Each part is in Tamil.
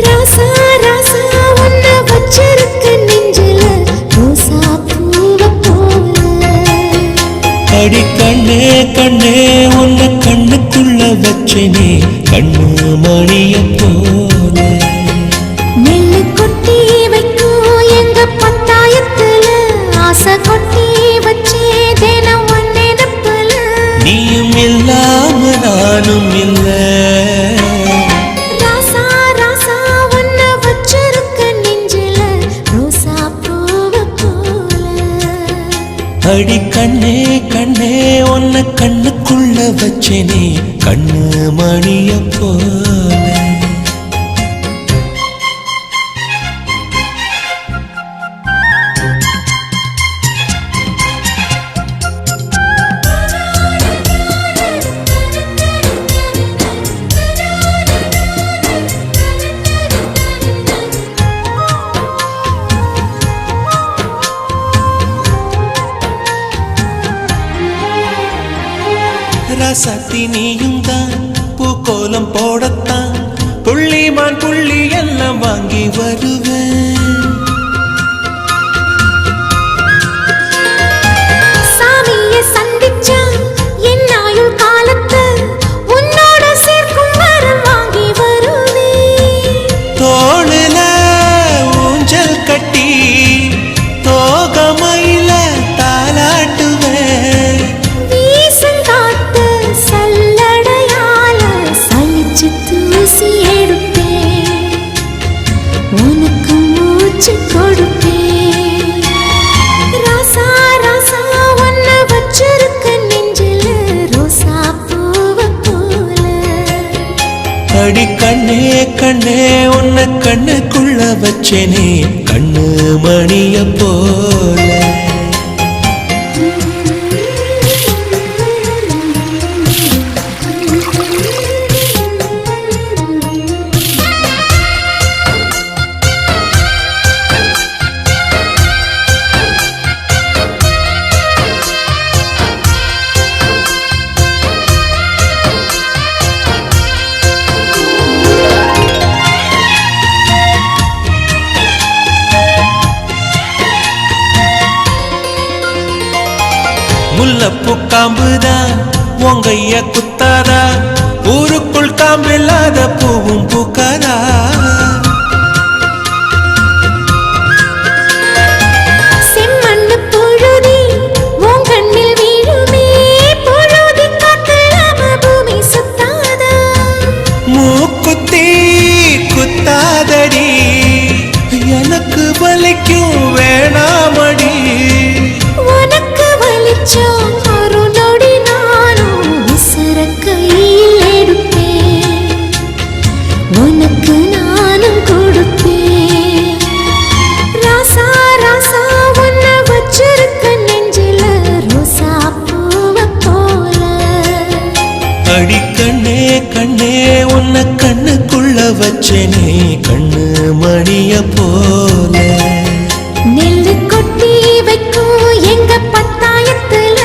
ராசா ராசா உன்னை வச்சிருக்க நெஞ்சில ரோசா பூவை போல. அடி கண்ணே கண்ணே உன்னை கண்ணுக்குள்ள வச்சனே கண்ணு மணிய போல. நெல்லு கொட்டி வைக்கும் எங்க பத்தாயத்துல ஆசை கொட்டி வச்சே தினம் ஒன்னெனப்புல. நீயும் இல்லாம நானும் இல்ல. ராசா ராசா உன்னை வச்சிருக்க நெஞ்சில ரோசா பூவை போல. அடி கண்ணே கண்ணே உன்னை கண்ணுக்குள்ள வச்சனே கண்ணு மணிய போல. ரசத்தி நீயும் தான் பூக்கோலம் போடத்தான் புள்ளிமான் புள்ளி எல்லாம் வாங்கி வருவேன். சாமியை சந்திச்சா என் ஆயுள் காலத்து உன்னோட சேர்க்கும் வரம் வாங்கி வருவேன். தோளுல ஊஞ்சல் கட்டி தோகமையில தாலாட்டுவேன். வீசங்காத்து சல்லடையால சலிச்சு தூசி எடுப்பேன். உனக்கு மூச்சு கொடுப்பேன். ராசா ராசா உன்னை வச்சிருக்க நெஞ்சில ரோசா பூவை போல. அடி கண்ணே கண்ணே உன்னை கண்ணுக்குள்ள வச்சனே கண்ணு மணிய போல. முல்லப்பூ காம்புதான் உங்கைய குத்தாதா ஊருக்குள் காம்பில்லாத பூவும் பூக்காதா. செம்மண்ணு புழுதி உன் கண்ணில் வீழுமே. புழுதி காத்தலாம பூமி சுத்தாதா. மூக்குத்தி குத்தாதடி எனக்கு வலிக்கும் வேணாமடி. உனக்கு வலிச்சோம் ஒரு நொடி நானும் விசிற கையில் எடுப்பேன். உனக்கு நானும் கொடுப்பேன். ராசா ராசா உன்னை வச்சிருக்க நெஞ்சில ரோசா பூவை போல. அடி கண்ணே கண்ணே உன்னை கண்ணுக்குள்ள வச்சனே கண்ணு மணிய போல. நெல்லு கொட்டி வைக்கும் எங்க பத்தாயத்துல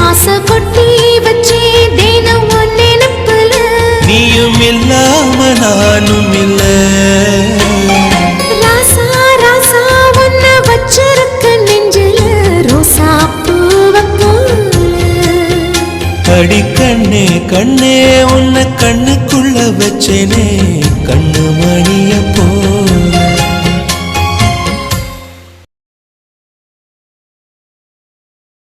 ஆசை கொட்டி வச்சே தினம் ஒன்னெனப்புல. நீயும் இல்லாம நானும் இல்ல. ராசா ராசா உன்னை வச்சிருக்க நெஞ்சில ரோசா பூவை போல. அடி கண்ணே கண்ணே உன்னை கண்ணுக்குள்ள வச்சனே கண்ணு